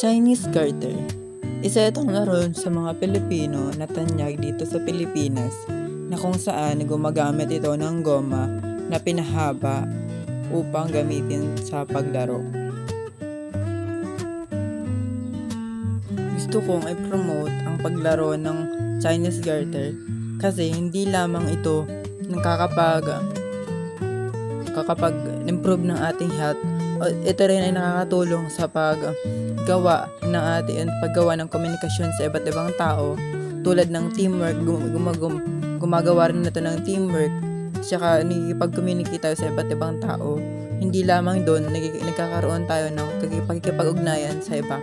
Chinese garter. Isa itong laro sa mga Pilipino na tanyag dito sa Pilipinas na kung saan gumagamit ito ng goma na pinahaba upang gamitin sa paglaro. Gusto kong i-promote ang paglaro ng Chinese garter kasi hindi lamang ito nakakapag-improve ng ating health. Ito rin ay nakakatulong sa paggawa ng komunikasyon sa iba't ibang tao tulad ng teamwork. Gumagawa rin ito ng teamwork, saka nakikipag-communicate tayo sa iba't ibang tao. Hindi lamang doon, nagkakaroon tayo ng pagkikipag-ugnayan sa iba.